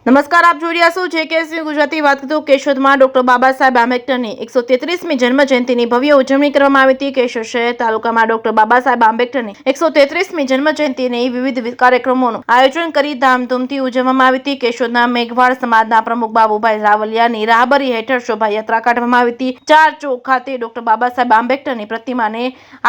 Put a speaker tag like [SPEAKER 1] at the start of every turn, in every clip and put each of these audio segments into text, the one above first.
[SPEAKER 1] નમસ્કાર, આપ જોઈ રહ્યા છો જેકેએસવી ગુજરાતી. વાત કરીએ તો કેશોદમાં ડોક્ટર બાબા સાહેબ આંબેડકરની 133મી જન્મ જયંતિની ભવ્ય ઉજવણી કરવામાં આવી હતી. કેશોદ શહેર તાલુકામાં ડોક્ટર બાબા સાહેબ આંબેડકરની 133મી જન્મ જયંતિની વિવિધ કાર્યક્રમોનું આયોજન કરી ધામધૂમથી ઉજવવામાં આવી હતી. કેશોદના મેઘવાળ સમાજના પ્રમુખ બાબુભાઈ રાવલિયાની રાહબરી હેઠળ શોભાયાત્રા કાઢવામાં આવી હતી. 4 ચોક ખાતે ડોક્ટર બાબા સાહેબ આંબેડકરની પ્રતિમાને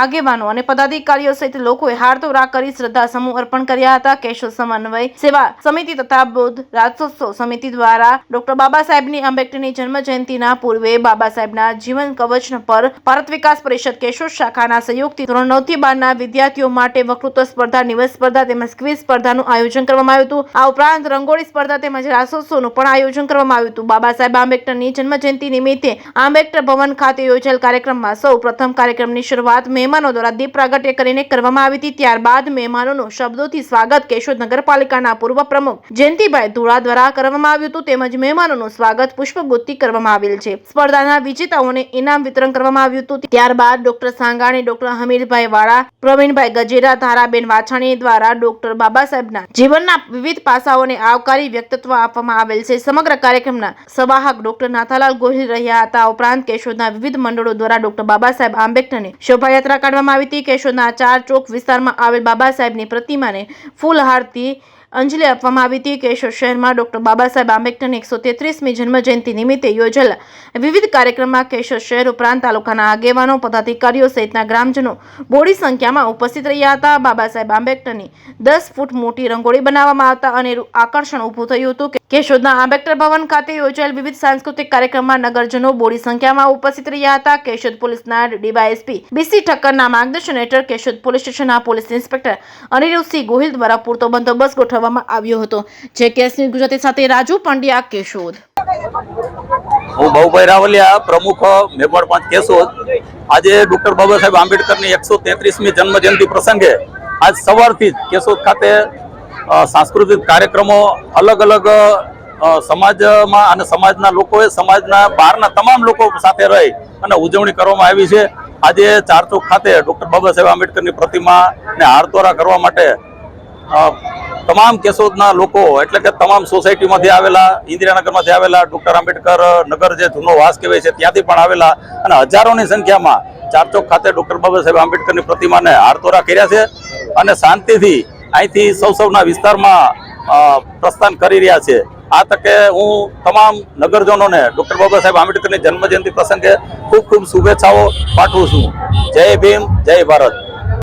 [SPEAKER 1] આગેવાનો અને પદાધિકારીઓ સહિત લોકોએ હારતોરા કરી શ્રદ્ધા સમૂહ અર્પણ કર્યા હતા. કેશોદ સમન્વય સેવા સમિતિ તથા બૌદ્ધ સમિતિ દ્વારા ડોક્ટર બાબા સાહેબની આંબેડકરની જન્મ જયંતિના પૂર્વે બાબા સાહેબના જીવન કવચ પર ભારત વિકાસ પરિષદ કેશોદ શાખાના સહયોગથી ધોરણ 9 થી 12 ના વિદ્યાર્થીઓ માટે વક્તૃત્વ સ્પર્ધા, નિબંધ સ્પર્ધા તેમજ ક્વિઝ સ્પર્ધાનું આયોજન કરવામાં આવ્યું હતું. આ ઉપરાંત રંગોળી સ્પર્ધા તેમજ રાસોત્સવનું પણ આયોજન કરવામાં આવ્યું હતું. બાબા સાહેબ આંબેડકરની જન્મ જયંતિ નિમિત્તે આંબેડકર ભવન ખાતે યોજાયેલ કાર્યક્રમમાં સૌ પ્રથમ કાર્યક્રમની શરૂઆત મહેમાનો દ્વારા દીપ પ્રાગટ્ય કરીને કરવામાં આવી હતી. ત્યારબાદ મહેમાનોનું શબ્દોથી સ્વાગત કેશોદ નગરપાલિકાના પૂર્વ પ્રમુખ જયંતિભાઈ ધુડા દ્વારા કરવામાં આવ્યું હતું. તેમજ મહેમાનોનું સ્વાગત પુષ્પગુચ્છથી કરવામાં આવેલ છે. સ્પર્ધાના વિજેતાઓને ઇનામ વિતરણ કરવામાં આવ્યું હતું. ત્યારબાદ ડોક્ટર સાંગાણી, ડોક્ટર હમીરભાઈ વાળા, પ્રવીણભાઈ ગજેરા, ધારાબેન વાછાણી દ્વારા ડોક્ટર બાબા સાહેબના જીવનના વિવિધ પાસાઓને આવકારી વ્યક્તિત્વ આપવામાં આવેલ છે. સમગ્ર કાર્યક્રમના સંવાહક ડોક્ટર નાથાલાલ ગોહિલ રહ્યા હતા. ઉપરાંત કેશોદના વિવિધ મંડળો દ્વારા ડોક્ટર બાબા સાહેબ આંબેડકરની શોભાયાત્રા કાઢવામાં આવી હતી. કેશોદના 4 ચોક વિસ્તારમાં આવેલ બાબા સાહેબની પ્રતિમાને ફૂલહારથી અંજલિ આપવામાં આવી હતી. કેશોદ શહેરમાં ડોક્ટર બાબા સાહેબ આંબેડકરની 133મી જન્મ જયંતિ નિમિત્તે યોજાયેલા વિવિધ કાર્યક્રમમાં કેશોદ શહેર ઉપરાંત તાલુકાના આગેવાનો, પદાધિકારીઓ સહિતના ગ્રામજનો બોડી સંખ્યામાં ઉપસ્થિત રહ્યા હતા. બાબા સાહેબ આંબેડકરની 10 ફૂટ મોટી રંગોળી બનાવવામાં આવતા અનેરું આકર્ષણ ઊભું થયું હતું. કેશોદના આંબેડકર ભવન ખાતે યોજાયેલ વિવિધ સાંસ્કૃતિક કાર્યક્રમમાં નગરજનો બોડી સંખ્યામાં ઉપસ્થિત રહ્યા હતા. કેશોદ પોલીસના ડીવાયએસપી બીસી ઠક્કરના માર્ગદર્શન હેઠળ કેશોદ પોલીસ સ્ટેશનના પોલીસ ઇન્સ્પેક્ટર અનિરુદ્ધસિંહ ગોહિલ દ્વારા પૂરતો બંદોબસ્ત ગોઠવવામાં આવ્યો હતો. જેકેએસવી ગુજરાતી સાથે રાજુ પંડ્યા, કેશોદ.
[SPEAKER 2] હું બાબુભાઈ રાવલિયા, પ્રમુખ મેઘવાળ 5 કેશોદ. આજે ડોક્ટર બાબા સાહેબ આંબેડકરની 133મી જન્મ જયંતિ પ્રસંગે આજ સવારથી જ કેશોદ ખાતે સાંસ્કૃતિક કાર્યક્રમો અલગ અલગ સમાજમાં અને સમાજના લોકોએ સમાજના બહારના તમામ લોકો સાથે રહી અને ઉજવણી કરવામાં આવી છે. આજે 4 ચોક ખાતે ડોક્ટર બાબા સાહેબ આંબેડકરની પ્રતિમાને હારતોરા કરવા માટે તમામ કેશોદના લોકો એટલે કે તમામ સોસાયટીમાંથી આવેલા, ઇન્દિરાનગરમાંથી આવેલા, ડોક્ટર આંબેડકર નગર જે જૂનો વાસ કહેવાય છે ત્યાંથી પણ આવેલા અને હજારોની સંખ્યામાં 4 ચોક ખાતે ડોક્ટર બાબા સાહેબ આંબેડકરની પ્રતિમાને હારતોરા કર્યા છે અને શાંતિથી અહીંથી સૌના વિસ્તારમાં પ્રસ્થાન કરી રહ્યા છે. આ તકે હું તમામ નગરજનોને ડોક્ટર બાબા સાહેબ આંબેડકરની જન્મજયંતિ પ્રસંગે ખૂબ ખૂબ શુભેચ્છાઓ પાઠવું છું. જય ભીમ, જય ભારત.